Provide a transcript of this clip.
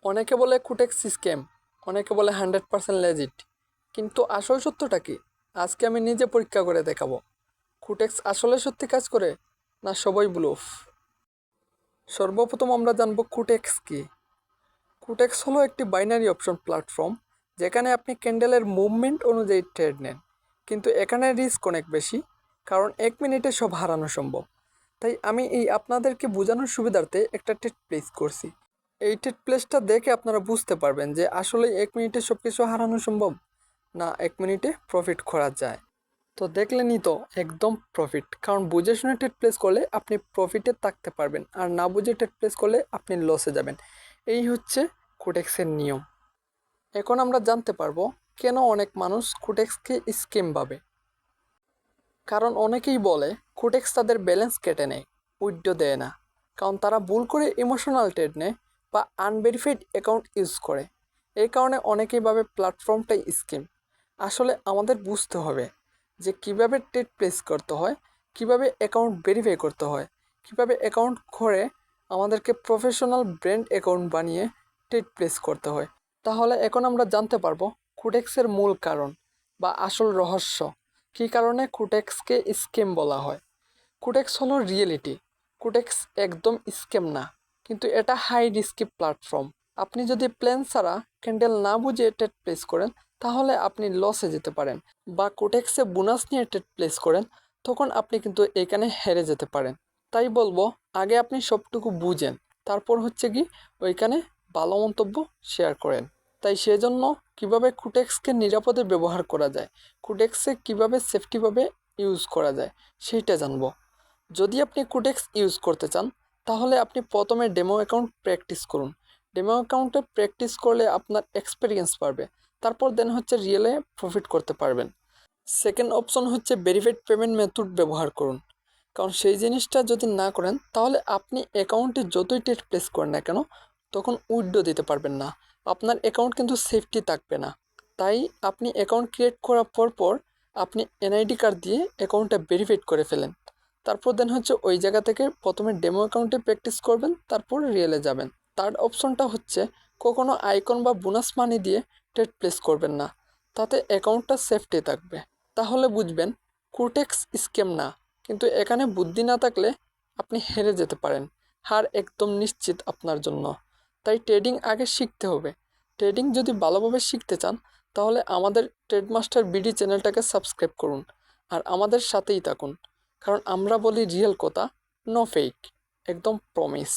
অনেকে বলে কুটেক্স স্ক্যাম, অনেকে বলে 100% লেজিট, কিন্তু আসল সত্যটা কি? আজকে আমি নিজে পরীক্ষা করে দেখাবো কুটেক্স আসলে সত্যি কাজ করে না সবই ব্লুফ। সর্বপ্রথম আমরা জানবো কুটেক্স কি। কুটেক্স হলো একটি বাইনারি অপশন প্ল্যাটফর্ম যেখানে আপনি ক্যান্ডেলের মুভমেন্ট অনুযায়ী ট্রেড নেন, কিন্তু এখানে রিস্ক অনেক বেশি, কারণ 1 মিনিটে সব হারানো সম্ভব। তাই আমি আপনাদেরকে বোঝানোর সুবিধার্থে একটা ট্রেড প্লেস করছি। এই ট্রেড প্লেসটা দেখে আপনারা বুঝতে পারবেন যে আসলে 1 মিনিটে সব কিছু হারানো সম্ভব, না 1 মিনিটে প্রফিট করা যায়। তো দেখলেনই তো, একদম প্রফিট, কারণ বুঝে শুনে ট্রেড প্লেস করলে আপনি প্রফিটে থাকতে পারবেন, আর না বুঝে ট্রেড প্লেস করলে আপনি লসে যাবেন। এই হচ্ছে কুটেক্সের নিয়ম। এখন আমরা জানতে পারবো কেন অনেক মানুষ কুটেক্সকে স্কিম ভাবে। কারণ অনেকেই বলে কুটেক্স তাদের ব্যালেন্স কেটে নেয়, উইথড্র দেয় না, কারণ তারা ভুল করে ইমোশনাল ট্রেড নেয় বা আনভেরিফাইড অ্যাকাউন্ট ইউজ করে। এই কারণে অনেকেই ভাবে প্ল্যাটফর্মটাই স্কিম। আসলে আমাদের বুঝতে হবে যে কিভাবে ট্রেড প্লেস করতে হয়, কিভাবে অ্যাকাউন্ট ভেরিফাই করতে হয়, কিভাবে অ্যাকাউন্ট করে আমাদেরকে প্রফেশনাল ব্র্যান্ড অ্যাকাউন্ট বানিয়ে ট্রেড প্লেস করতে হয়। তাহলে এখন আমরা জানতে পারবো কুটেক্সের মূল কারণ বা আসল রহস্য, কী কারণে কুটেক্সকে স্ক্যাম বলা হয়। কুটেক্স হলো রিয়েলিটি। কুটেক্স একদম স্ক্যাম না, কিন্তু এটা হাই রিস্কি প্ল্যাটফর্ম। আপনি যদি প্ল্যান ছাড়া ক্যান্ডেল না বুঝে ট্রেড প্লেস করেন তাহলে আপনি লসে যেতে পারেন, বা কুটেক্সে বোনাস নিয়ে ট্রেড প্লেস করেন তখন আপনি কিন্তু এখানে হেরে যেতে পারেন। তাই বলবো আগে আপনি সবটুকু বুঝেন, তারপর হচ্ছে কি ওইখানে ভালো মন্তব্য শেয়ার করেন। তাই সেজন্য কিভাবে কুটেক্সকে নিরাপদে ব্যবহার করা যায়, কুটেক্সে কিভাবে সেফটিভাবে ইউজ করা যায় সেইটা জানবো। যদি আপনি কুটেক্স ইউজ করতে চান তাহলে আপনি প্রথমে ডেমো অ্যাকাউন্ট প্র্যাকটিস করুন। ডেমো অ্যাকাউন্টে প্র্যাকটিস করলে আপনার এক্সপিরিয়েন্স বাড়বে, তারপর দেন হচ্ছে রিয়েলে প্রফিট করতে পারবেন। সেকেন্ড অপশন হচ্ছে ভেরিফাইড পেমেন্ট মেথড ব্যবহার করুন, কারণ সেই জিনিসটা যদি না করেন তাহলে আপনি অ্যাকাউন্টে যতই ট্রেড প্লেস করেন না কেন তখন উইথড্র দিতে পারবেন না, আপনার অ্যাকাউন্ট কিন্তু সেফটি থাকবে না। তাই আপনি অ্যাকাউন্ট ক্রিয়েট করার পর আপনি এনআইডি কার্ড দিয়ে অ্যাকাউন্টটা ভেরিফাইড করে ফেলেন। তারপর দেন হচ্ছে ওই জায়গা থেকে প্রথমে ডেমো অ্যাকাউন্টে প্র্যাকটিস করবেন, তারপর রিয়েলে যাবেন। থার্ড অপশনটা হচ্ছে কখনো আইকন বা বোনাস মানি দিয়ে ট্রেড প্লেস করবেন না, তাতে অ্যাকাউন্টটা সেফটি থাকবে। তাহলে বুঝবেন কুটেক্স স্ক্যাম না, কিন্তু এখানে বুদ্ধি না থাকলে আপনি হেরে যেতে পারেন। হার একদম নিশ্চিত আপনার জন্য। তাই ট্রেডিং আগে শিখতে হবে। ট্রেডিং যদি ভালোভাবে শিখতে চান তাহলে আমাদের ট্রেডমাস্টার বিডি চ্যানেলটাকে সাবস্ক্রাইব করুন আর আমাদের সাথেই থাকুন, কারণ আমরা বলি রিয়েল কথা, নো ফেক, একদম প্রমিস।